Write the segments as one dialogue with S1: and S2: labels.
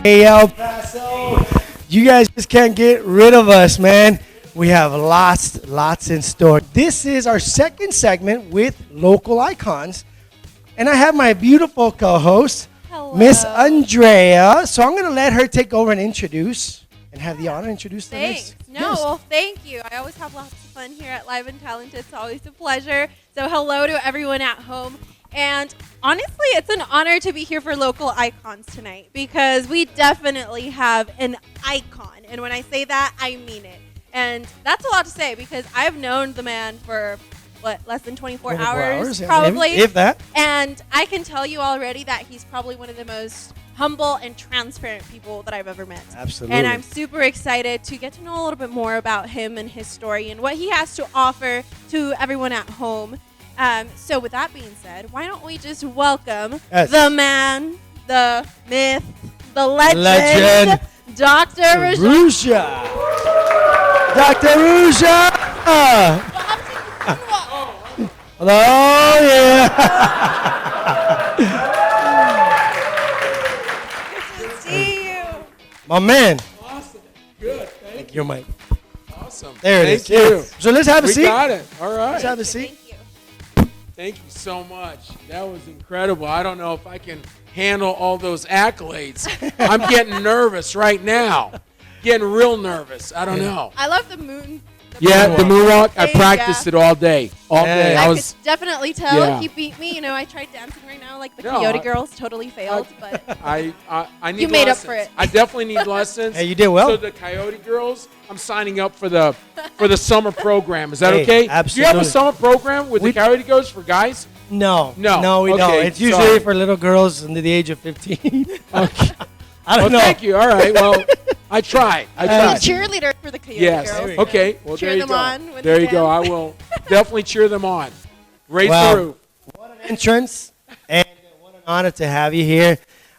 S1: Hey, El Paso. You guys just can't get rid of us, man. We have lots in store. This is our second segment with local icons. And I have my beautiful co-host, Miss Andrea. So I'm going to let her take over and introduce and have the honor to introduce the next guest.
S2: Well, thank you. I always have lots of fun here at Live and Talented. It's always a pleasure. So hello to everyone at home. And honestly, it's an honor to be here for local icons tonight because we definitely have an icon. And when I say that, I mean it. And that's a lot to say because I've known the man for, less than 24 hours probably.
S1: If that.
S2: And I can tell you already that he's probably one of the most humble and transparent people that I've ever met.
S1: Absolutely.
S2: And I'm super excited to get to know a little bit more about him and his story and what he has to offer to everyone at home. So with that being said, why don't we just welcome the man, the myth, the legend. Dr.
S1: Ruja. Dr. Ruja. Hello, yeah.
S2: Good to see you.
S1: My man.
S3: Awesome. Good. Thank you.
S1: Your mic.
S3: Awesome.
S1: There it is.
S3: Thank you.
S1: So let's have a seat.
S3: We got it. All right.
S1: Let's have a seat.
S2: Thank you.
S3: Thank you so much. That was incredible. I don't know if I can handle all those accolades. I'm getting nervous right now. Getting real nervous. I don't know.
S2: I love the moon.
S3: The moonwalk. I practiced it all day. All day.
S2: I could definitely tell.
S3: Yeah.
S2: He beat me. You know, I tried dancing right now like the Coyote Girls. Totally failed, but
S3: I need
S2: you made
S3: lessons.
S2: up for it.
S3: I definitely need lessons.
S1: Hey, you did well.
S3: So the Coyote Girls, I'm signing up for the summer program. Is that okay?
S1: Absolutely.
S3: Do you have a summer program with the Coyote Girls for guys?
S1: No, we
S3: Okay,
S1: don't. It's usually for little girls under the age of 15.
S3: Okay.
S1: I don't know.
S3: Thank you. All right. Well, I tried.
S2: I'm a cheerleader for the Coyote Girls.
S3: Okay. Well,
S2: cheer
S3: there you
S2: them
S3: go.
S2: on when
S3: There
S2: they
S3: you go. I
S2: dance.
S3: will definitely cheer them on. Raise the roof.
S1: What an entrance, and what an honor to have you here.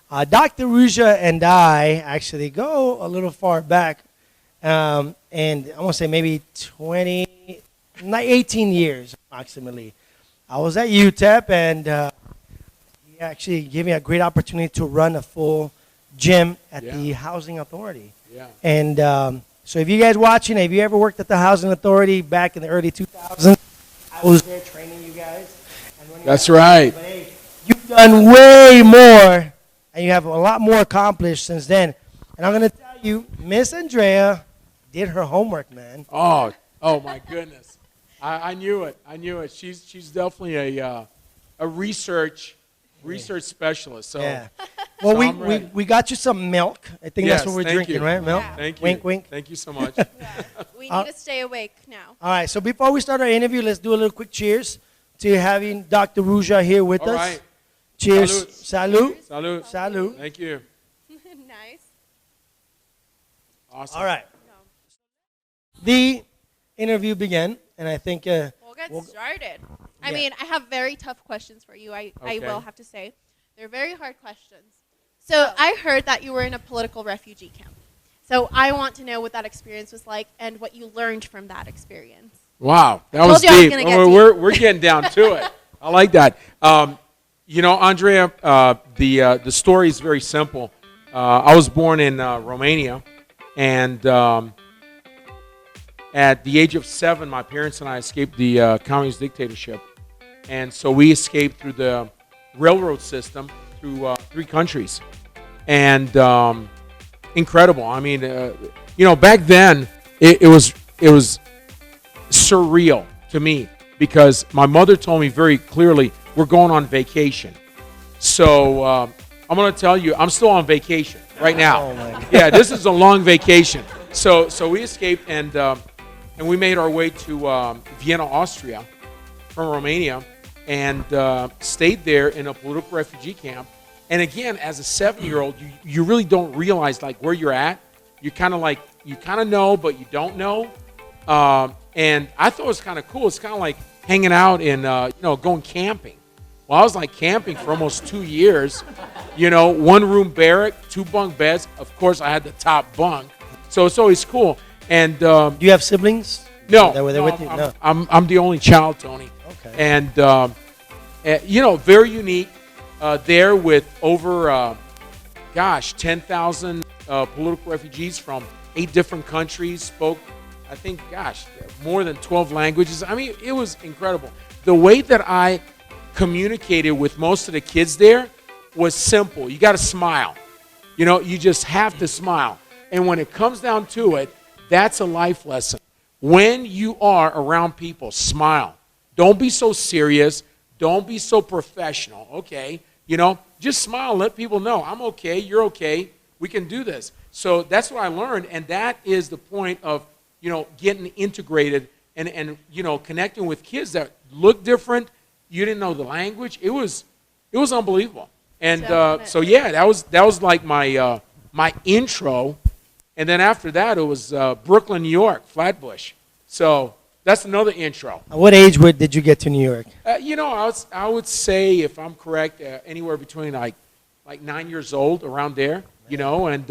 S1: Dr. Ruja and I actually go a little far back, and I want to say maybe 18 years approximately. I was at UTEP, and he actually gave me a great opportunity to run a full gym at the Housing Authority.
S3: Yeah.
S1: And so if you guys watching, if you ever worked at the Housing Authority back in the early 2000s, I was there training you guys.
S3: That's right.
S1: But hey, you've done way more, and you have a lot more accomplished since then. And I'm going to tell you, Miss Andrea did her homework, man.
S3: Oh my goodness. I knew it. I knew it. She's definitely a research specialist. So
S1: Yeah. Well,
S3: so
S1: we got you some milk. I think that's what we're drinking, right? Milk?
S2: Yeah.
S3: Thank you.
S1: Wink, wink.
S3: Thank you so much.
S2: We need to stay awake now.
S1: All right, so before we start our interview, let's do a little quick cheers to having Dr. Ruja here with
S3: All
S1: us.
S3: right.
S1: Cheers. Salud.
S3: Salud.
S1: Salud.
S3: Thank you.
S2: Nice.
S3: Awesome.
S1: All right. The interview began, and I think
S2: We'll get started. I mean, I have very tough questions for you. I will have to say. They're very hard questions. So I heard that you were in a political refugee camp. So I want to know what that experience was like and what you learned from that experience.
S3: Wow, that was deep. We're getting down to it. I like that. You know, Andrea, the story is very simple. I was born in Romania, and at the age of 7, my parents and I escaped the communist dictatorship, and so we escaped through the railroad system through 3 countries, and incredible. I mean, you know, back then it was surreal to me because my mother told me very clearly, we're going on vacation. So I'm going to tell you, I'm still on vacation right now.
S1: Oh my God.
S3: Yeah, this is a long vacation. So we escaped and we made our way to Vienna, Austria, from Romania, and stayed there in a political refugee camp. And again, as a 7-year-old, you really don't realize like where you're at. You kind of know, but you don't know. And I thought it was kind of cool. It's kind of like hanging out and going camping. Well, I was like camping for almost 2 years. You know, 1-room barrack, 2 bunk beds. Of course, I had the top bunk, so it's always cool. And
S1: do you have siblings?
S3: No,
S1: That were there with you? No.
S3: I'm the only child, Tony.
S1: Okay.
S3: And very unique. There with over, gosh, 10,000 political refugees from 8 different countries, spoke, I think, gosh, more than 12 languages. I mean, it was incredible. The way that I communicated with most of the kids there was simple. You got to smile. You just have to smile. And when it comes down to it, that's a life lesson. When you are around people, smile. Don't be so serious. Don't be so professional, okay? Just smile. Let people know, I'm okay, you're okay, we can do this. So that's what I learned, and that is the point of, getting integrated and connecting with kids that look different. You didn't know the language. It was unbelievable. And so yeah, that was like my my intro. And then after that, it was Brooklyn, New York, Flatbush. So that's another intro.
S1: At what age did you get to New York?
S3: I would say, if I'm correct, anywhere between like 9 years old, around there. And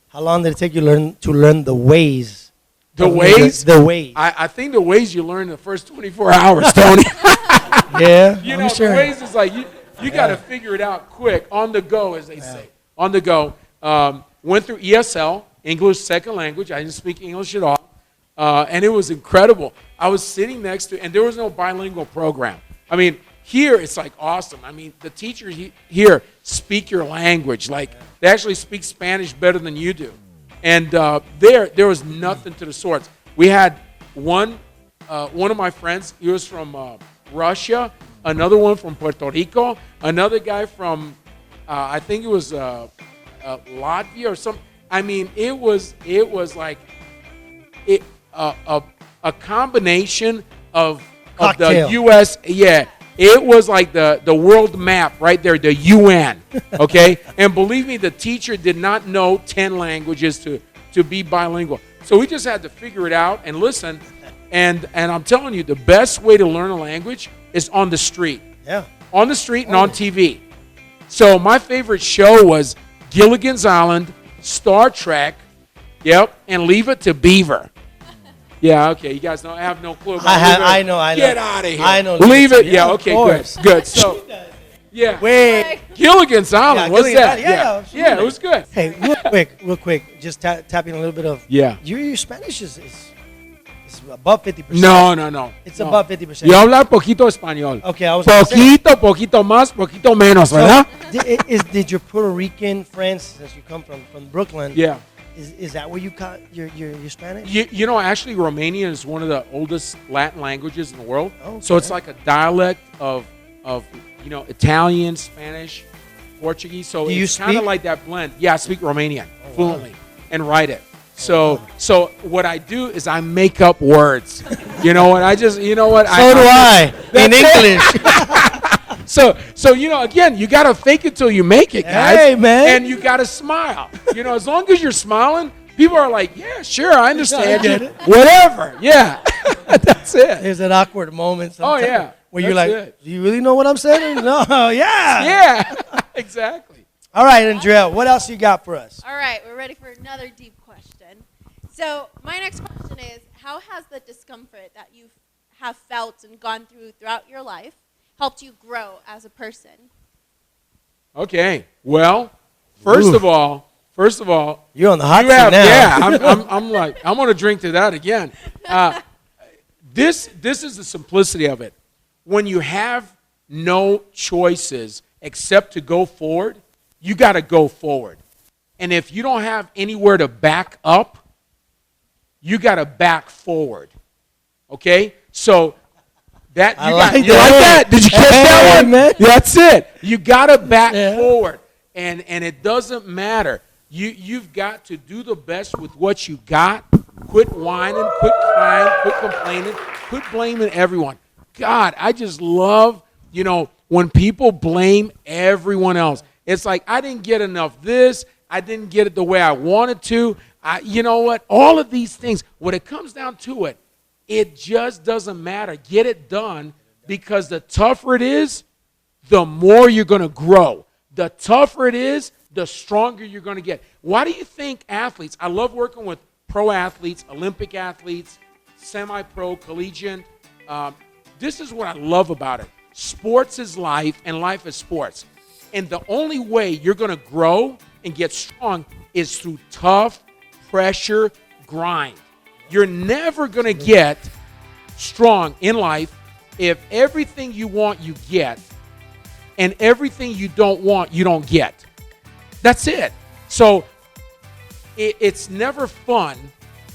S1: how long did it take you to learn the ways?
S3: The ways?
S1: The ways.
S3: I think the ways you learn in the first 24 hours, Tony.
S1: Yeah,
S3: I'm sure. The ways is like you got to figure it out quick, on the go, as they say. On the go. Went through ESL, English second language. I didn't speak English at all. And it was incredible. I was sitting next to, and there was no bilingual program. I mean, here it's like awesome. I mean, the teachers here speak your language. Like, they actually speak Spanish better than you do. And there was nothing to the sorts. We had one of my friends, he was from Russia, another one from Puerto Rico, another guy from, I think it was Latvia or something. I mean, it was like a combination of the U.S. Yeah, it was like the world map right there, the UN. Okay, and believe me, the teacher did not know 10 languages to be bilingual. So we just had to figure it out and listen. And I'm telling you, the best way to learn a language is on the street.
S1: Yeah,
S3: on the street and on TV. So my favorite show was Gilligan's Island, Star Trek, and Leave It to Beaver. Yeah, okay. You guys know, I have no clue.
S1: I know.
S3: Get out of here.
S1: I know.
S3: Leave it. Yeah, okay, good. So, yeah.
S1: Wait.
S3: Gilligan's Island. What's that?
S1: Yeah,
S3: it was good.
S1: Hey, real quick, just tapping a little bit of.
S3: Yeah.
S1: Your Spanish is above 50%.
S3: No.
S1: It's above 50%.
S3: Yo hablar poquito español.
S1: Okay, I was
S3: poquito más, poquito menos, ¿verdad?
S1: Did your Puerto Rican friends, since you come from Brooklyn?
S3: Yeah.
S1: Is that where you got your Spanish?
S3: Actually, Romanian is one of the oldest Latin languages in the world.
S1: Oh,
S3: so it's like a dialect of Italian, Spanish, Portuguese. So it's kind of like that blend. Yeah, I speak Romanian fluently and write it. So what I do is I make up words. You know what? So do
S1: I in English.
S3: So again, you got to fake it till you make it, guys.
S1: Hey, man.
S3: And you got to smile. As long as you're smiling, people are like, yeah, sure, I understand you. Whatever. Yeah. That's it.
S1: There's an awkward moment sometimes.
S3: Oh, yeah.
S1: Where you're like, do you really know what I'm saying? No. Yeah.
S3: Yeah. Exactly.
S1: All right, Andrea, what else you got for us?
S2: All right, we're ready for another deep question. So my next question is, how has the discomfort that you have felt and gone throughout your life helped you grow as a person?
S3: Okay. Well, first of all,
S1: you're on the hot seat now.
S3: Yeah, I'm like, I'm gonna drink to that again. This is the simplicity of it. When you have no choices except to go forward, you got to go forward. And if you don't have anywhere to back up, you got to back forward. Okay? So you like that? Did you catch that one?
S1: Man.
S3: That's it. You got to back forward. And it doesn't matter. You've got to do the best with what you got. Quit whining, quit crying, quit complaining, quit blaming everyone. God, I just love, when people blame everyone else. It's like, I didn't get enough this. I didn't get it the way I wanted to. You know what? All of these things, when it comes down to it, it just doesn't matter. Get it done, because the tougher it is, the more you're going to grow. The tougher it is, the stronger you're going to get. Why do you think athletes, I love working with pro athletes, Olympic athletes, semi-pro, collegiate. This is what I love about it. Sports is life, and life is sports. And the only way you're going to grow and get strong is through tough pressure grind. You're never going to get strong in life if everything you want you get and everything you don't want you don't get. That's it. So it's never fun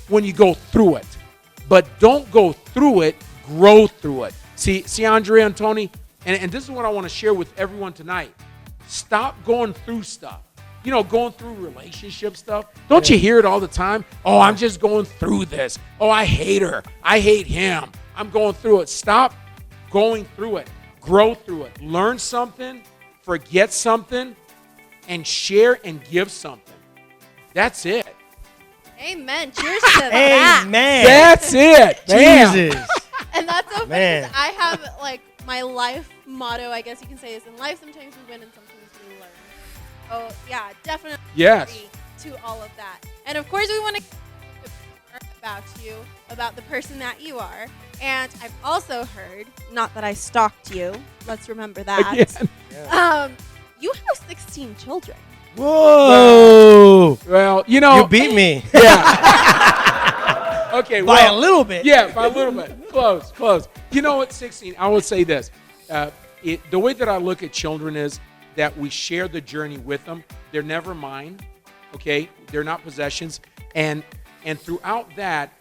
S3: when you go through it, but don't go through it, grow through it. See, Andrea and Tony, and this is what I want to share with everyone tonight. Stop going through stuff. Going through relationship stuff. Don't you hear it all the time? Oh, I'm just going through this. Oh, I hate her. I hate him. I'm going through it. Stop going through it. Grow through it. Learn something, forget something, and share and give something. That's it.
S2: Amen. Cheers to that.
S1: Amen.
S3: That's it.
S1: Jesus.
S2: And that's so funny
S1: Man.
S2: because I have like my life motto, I guess you can say, is in life sometimes we win and sometimes we learn. Oh yeah, definitely
S3: Yes.
S2: agree to all of that. And of course we want to about you, about the person that you are. And I've also heard, not that I stalked you, let's remember that.
S3: Again.
S2: You have 16 children.
S1: Whoa.
S3: Well,
S1: You beat me.
S3: Yeah. Okay.
S1: By a little bit.
S3: Yeah, by a little bit. Close. You know what, 16, I would say this. The way that I look at children is that we share the journey with them. They're never mine, okay? They're not possessions. And throughout that,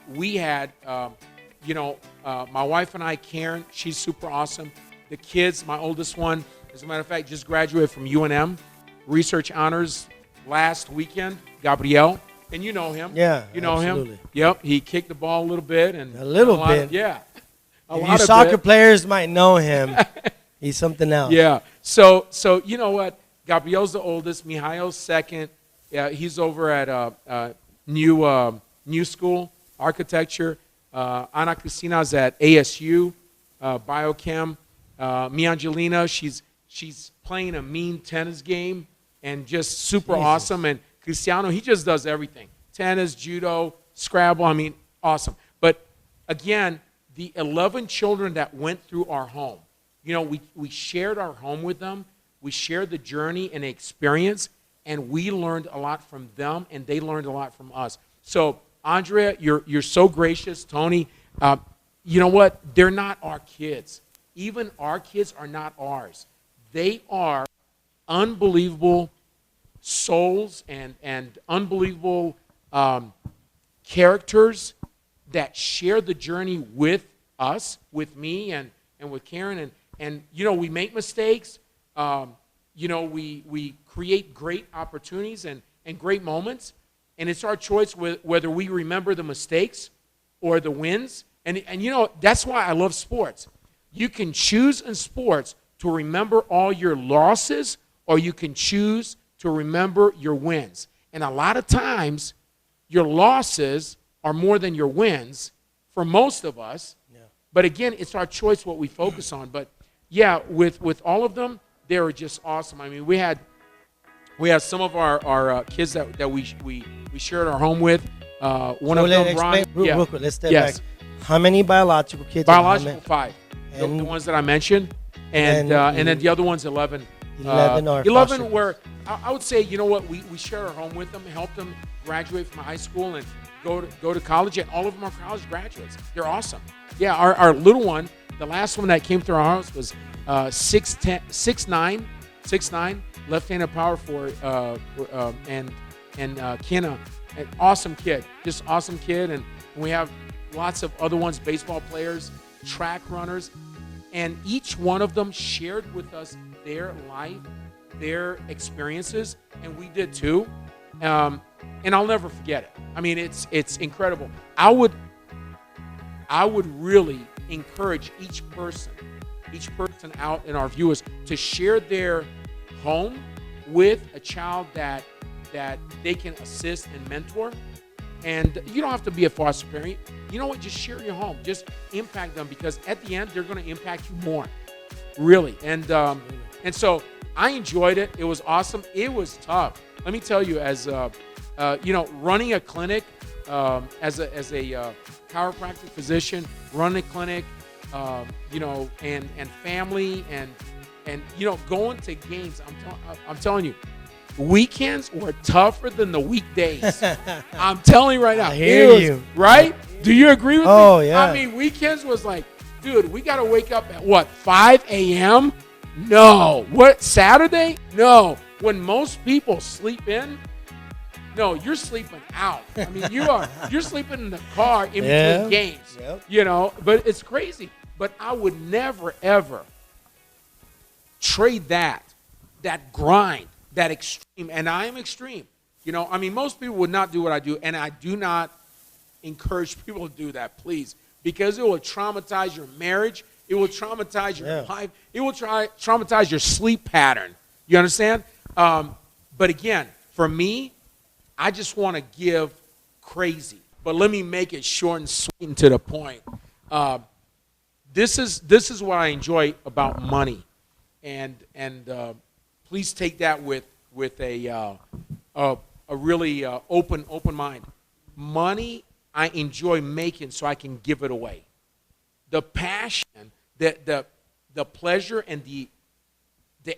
S3: we had, my wife and I, Karen, she's super awesome. The kids, my oldest one, as a matter of fact, just graduated from UNM, research honors last weekend, Gabriel. And you know him.
S1: Yeah,
S3: You know
S1: absolutely.
S3: him. Yep. He kicked the ball a little bit. And
S1: A little bit.
S3: Yeah.
S1: If you soccer players might know him. He's something else.
S3: Yeah. So you know what? Gabriel's the oldest. Mihail's second. Yeah, he's over at new school, architecture. Ana Cristina's at ASU, biochem. Mi Angelina, she's playing a mean tennis game and just super awesome. And Cristiano, he just does everything. Tennis, judo, Scrabble, awesome. But again, the 11 children that went through our home, we shared our home with them. We shared the journey and experience, and we learned a lot from them, and they learned a lot from us. So, Andrea, you're so gracious. Tony, you know what? They're not our kids. Even our kids are not ours. They are unbelievable souls and unbelievable characters that share the journey with us, with me, and with Karen. And we make mistakes. We create great opportunities and great moments. And it's our choice whether we remember the mistakes or the wins. And that's why I love sports. You can choose in sports to remember all your losses, or you can choose to remember your wins. And a lot of times, your losses are more than your wins for most of us. Yeah. But again, it's our choice what we focus on. But yeah, with all of them, they were just awesome. We had some of our kids that we shared our home with. One of them, Ron.
S1: Real quick, let's step back. How many biological kids?
S3: Biological 5. The ones that I mentioned, and then the other one's 11. 11 where I would say, we shared our home with them, helped them graduate from high school and go to college, and all of them are college graduates. They're awesome. Yeah, our little one, the last one that came through our house was 6'9", left-handed power forward, and Kenna, an awesome kid, just awesome kid, and we have lots of other ones, baseball players, track runners, and each one of them shared with us their life, their experiences, and we did too. And I'll never forget it. It's incredible. I would really encourage each person out in our viewers to share their home with a child that they can assist and mentor. And you don't have to be a foster parent. You know what? Just share your home. Just impact them, because at the end, they're going to impact you more. Really. And so I enjoyed it. It was awesome. It was tough. Let me tell you, as running a clinic, as a chiropractic physician, running a clinic, and family and going to games. I'm telling you, weekends were tougher than the weekdays. I'm telling you right now.
S1: I hear you.
S3: Right? Do you agree with me?
S1: Oh, yeah.
S3: I mean, weekends was like, dude, we got to wake up at what, 5 a.m.? No. What, Saturday? No. When most people sleep in, no, you're sleeping out. I mean, you're sleeping in the car in between games.
S1: Yep.
S3: You know, but it's crazy. But I would never, ever trade that grind, that extreme. And I am extreme. You know, I mean, most people would not do what I do, and I do not encourage people to do that, please, because it will traumatize your marriage. It will traumatize your life. It will traumatize your sleep pattern. You understand? But again, for me, I just want to give crazy. But let me make it short and sweet and to the point. This is what I enjoy about money, and please take that with a really open mind. Money I enjoy making so I can give it away. The passion, the pleasure, and the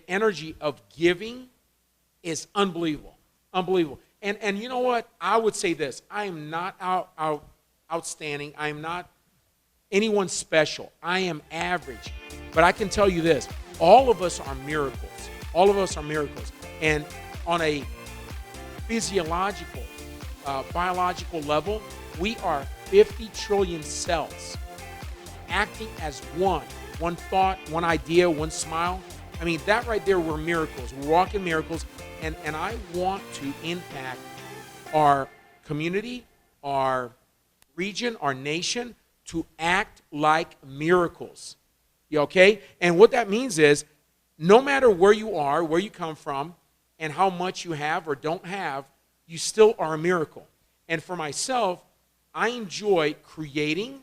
S3: energy of giving is unbelievable. Unbelievable. And you know what? I would say this. I am not outstanding. I am not anyone special. I am average. But I can tell you this. All of us are miracles. All of us are miracles. And on a physiological, biological level, we are 50 trillion cells acting as one thought, one idea, one smile. I mean, that right there, we're miracles. We're walking miracles. And I want to impact our community, our region, our nation to act like miracles. You okay? And what that means is no matter where you are, where you come from, and how much you have or don't have, you still are a miracle. And for myself, I enjoy creating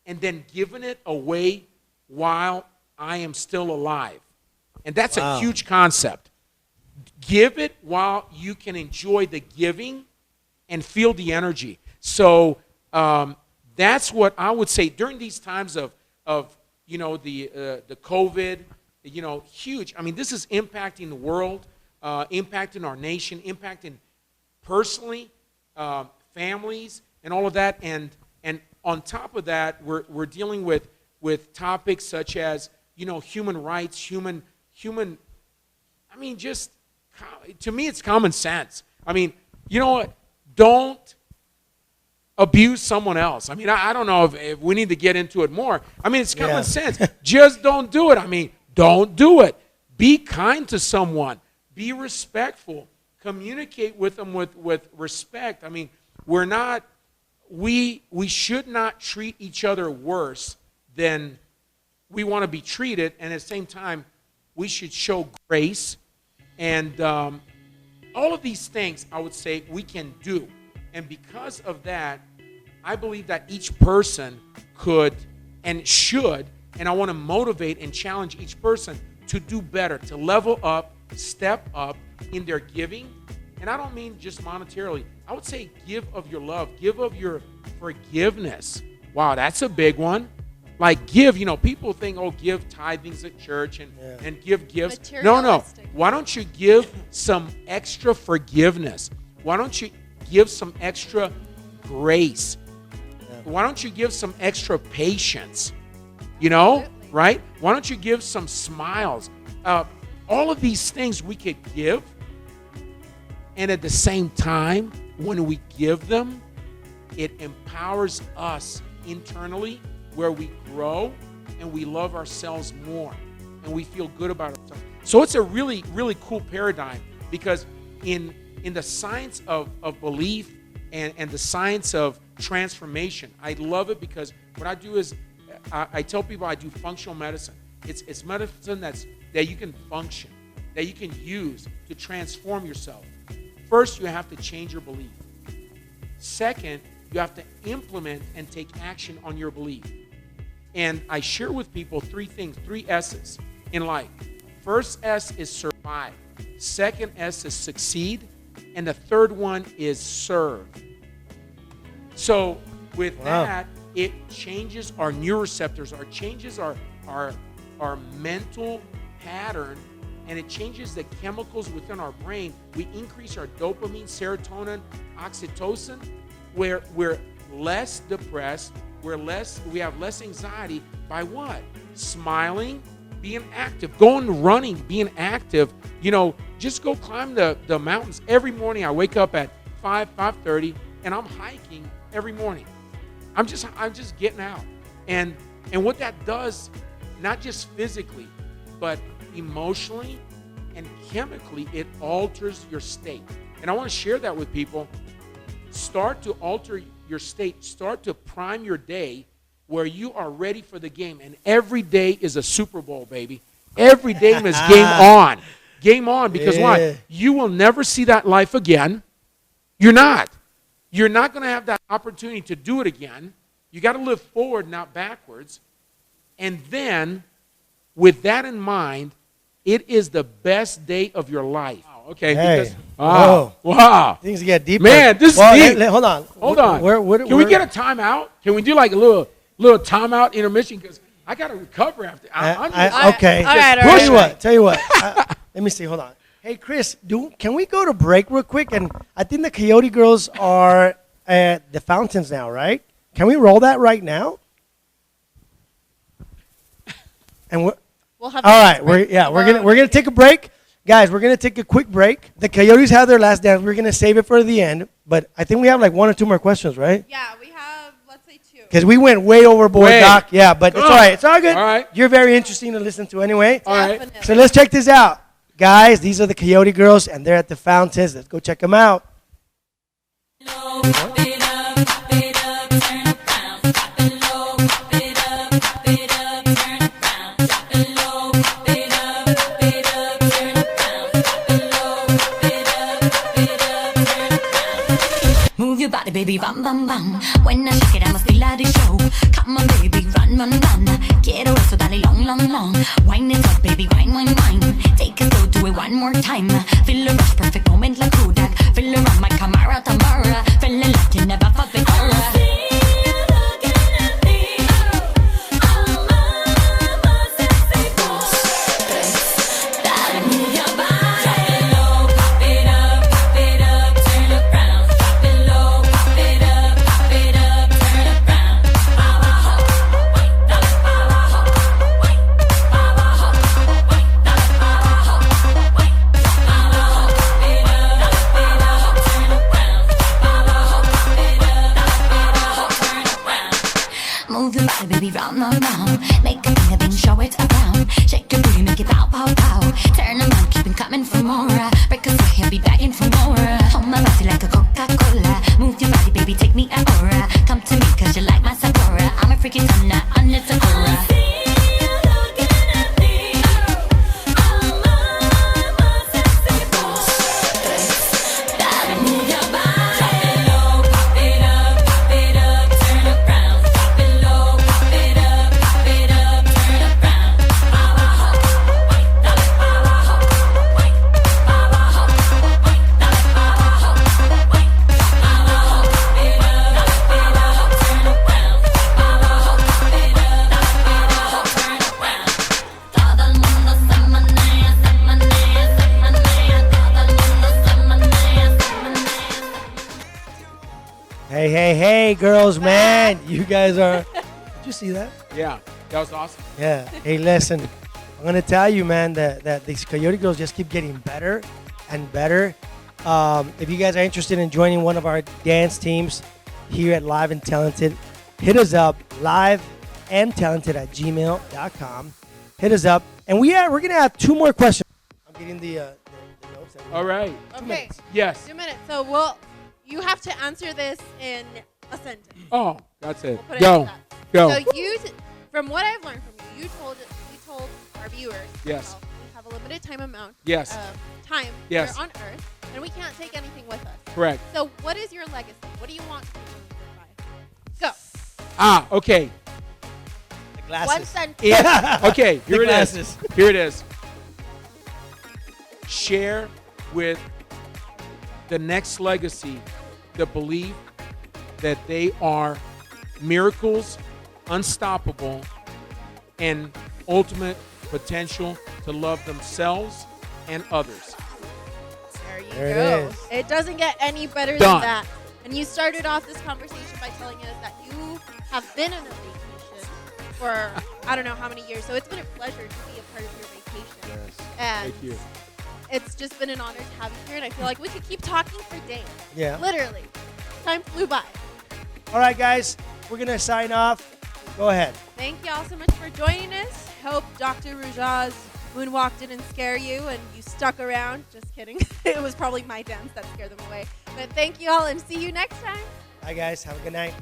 S3: and then giving it away while I am still alive. And that's a huge concept. Give it while you can enjoy the giving and feel the energy. So that's what I would say during these times of you know, the COVID, you know, huge. I mean, this is impacting the world, impacting our nation, impacting personally, families, and all of that. And on top of that, we're dealing with topics such as, you know, human rights, human. I mean, just to me, it's common sense. I mean, you know what? Don't abuse someone else. I mean, I don't know if we need to get into it more. I mean, it's common sense. Just don't do it. I mean, don't do it. Be kind to someone. Be respectful. Communicate with them with respect. I mean, we should not treat each other worse than we want to be treated, and at the same time, we should show grace. And all of these things, I would say, we can do. And because of that, I believe that each person could and should, and I want to motivate and challenge each person to do better, to level up, step up in their giving. And I don't mean just monetarily. I would say give of your love, give of your forgiveness. Wow, that's a big one. Like give, you know, people think, oh, give tithings at church and give gifts. No. Why don't you give some extra forgiveness? Why don't you give some extra grace? Why don't you give some extra patience? You know, right? Why don't you give some smiles? All of these things we could give. And at the same time, when we give them, it empowers us internally, where we grow and we love ourselves more and we feel good about ourselves. So it's a really, really cool paradigm, because in the science of belief and the science of transformation, I love it, because what I do is I tell people I do functional medicine. It's medicine that you can function, that you can use to transform yourself. First, you have to change your belief. Second, you have to implement and take action on your belief. And I share with people three things, 3 S's in life. First S is survive. Second S is succeed. And the third one is serve. So with that, it changes our neuroreceptors, changes our mental pattern, and it changes the chemicals within our brain. We increase our dopamine, serotonin, oxytocin, where we're less depressed, we have less anxiety by what? Smiling, being active, going running, being active. Just go climb the mountains. Every morning I wake up at 5:30, and I'm hiking every morning. I'm just getting out. And what that does, not just physically, but emotionally and chemically, it alters your state. And I want to share that with people. Start to alter your state. Start to prime your day where you are ready for the game. And every day is a Super Bowl, baby. Every day is game on. Game on, because why? You will never see that life again. You're not. You're not going to have that opportunity to do it again. You got to live forward, not backwards. And then, with that in mind, it is the best day of your life. Wow, okay.
S1: Hey.
S3: Wow.
S1: Things get deeper.
S3: Man, this is deep.
S1: Hold on.
S3: Hold on. Can we get a timeout? Can we do like a little timeout intermission? Because I got to recover after.
S1: Okay.
S2: All right.
S1: Tell you what. Let me see. Hold on. Hey, Chris, can we go to break real quick? And I think the Coyote Girls are at the fountains now, right? Can we roll that right now? And
S2: we'll have.
S1: All right. We're gonna take a break, guys. We're gonna take a quick break. The Coyotes have their last dance. We're gonna save it for the end, but I think we have like 1 or 2 more questions, right?
S2: Yeah, we have. Let's say 2.
S1: Because we went way overboard, Doc. Yeah, but it's all right. It's all good.
S3: All right.
S1: You're very interesting to listen to anyway.
S3: All right.
S2: Definitely.
S1: So let's check this out. Guys, these are the Coyote Girls, and they're at the fountains. Let's go check them out.
S4: Move your body, baby, bam, bam, bam. When I shake it, I must feel like the show. Come on, baby, run, run, run. Quiero eso, dale long, long, long. Wine it up, baby, wine, wine, wine. Take it slow, do it one more time. Feel the rush, perfect moment like Kodak. Feel around my Camara, Tamara. Feeling like you never felt before. Move your body, baby, round, round, round. Make a thing of it, show it around. Shake your booty, make it pow, pow, pow. Turn around, keep it coming for more. Break a sweat, he'll be begging for more. Hold my body like a Coca-Cola. Move your body, baby, take me an aura. Come to me, cause you like my Sephora. I'm a freaking thunder, under Sakura.
S1: Hey, girls, man. You guys are... Did you see that?
S3: Yeah, that was awesome.
S1: Yeah. Hey, listen. I'm going to tell you, man, that these Coyote Girls just keep getting better and better. If you guys are interested in joining one of our dance teams here at Live and Talented, hit us up, liveandtalented@gmail.com. Hit us up. And we're going to have 2 more questions. I'm getting the notes.
S3: All right.
S2: Okay.
S3: Yes.
S2: 2 minutes. So you have to answer this in a sentence.
S3: Oh, that's it.
S2: We'll put it
S3: Go.
S2: into that.
S3: Go.
S2: So from what I've learned from you, we told our viewers.
S3: Yes.
S2: We have a limited time
S3: Yes.
S2: time
S3: Yes.
S2: here on Earth, and we can't take anything with us.
S3: Correct.
S2: So what is your legacy? What do you want to be remembered by? Go.
S3: Okay.
S1: The glasses.
S2: One sentence.
S1: Yeah.
S3: Okay, here
S1: The
S3: it
S1: glasses.
S3: is. Here it is. Share with the next legacy the belief that they are miracles, unstoppable, and ultimate potential to love themselves and others.
S2: There you
S1: There it
S2: go.
S1: is.
S2: It doesn't get any better
S3: Done.
S2: than that. And you started off this conversation by telling us that you have been on a vacation for I don't know how many years. So it's been a pleasure to be a part of your vacation.
S1: Yes.
S2: And
S3: Thank you.
S2: it's just been an honor to have you here. And I feel like we could keep talking for days.
S1: Yeah.
S2: Literally. Time flew by.
S1: All right, guys, we're going to sign off. Go ahead.
S2: Thank you all so much for joining us. Hope Dr. Ruja's moonwalk didn't scare you and you stuck around. Just kidding. It was probably my dance that scared them away. But thank you all and see you next time.
S1: Bye, guys. Have a good night.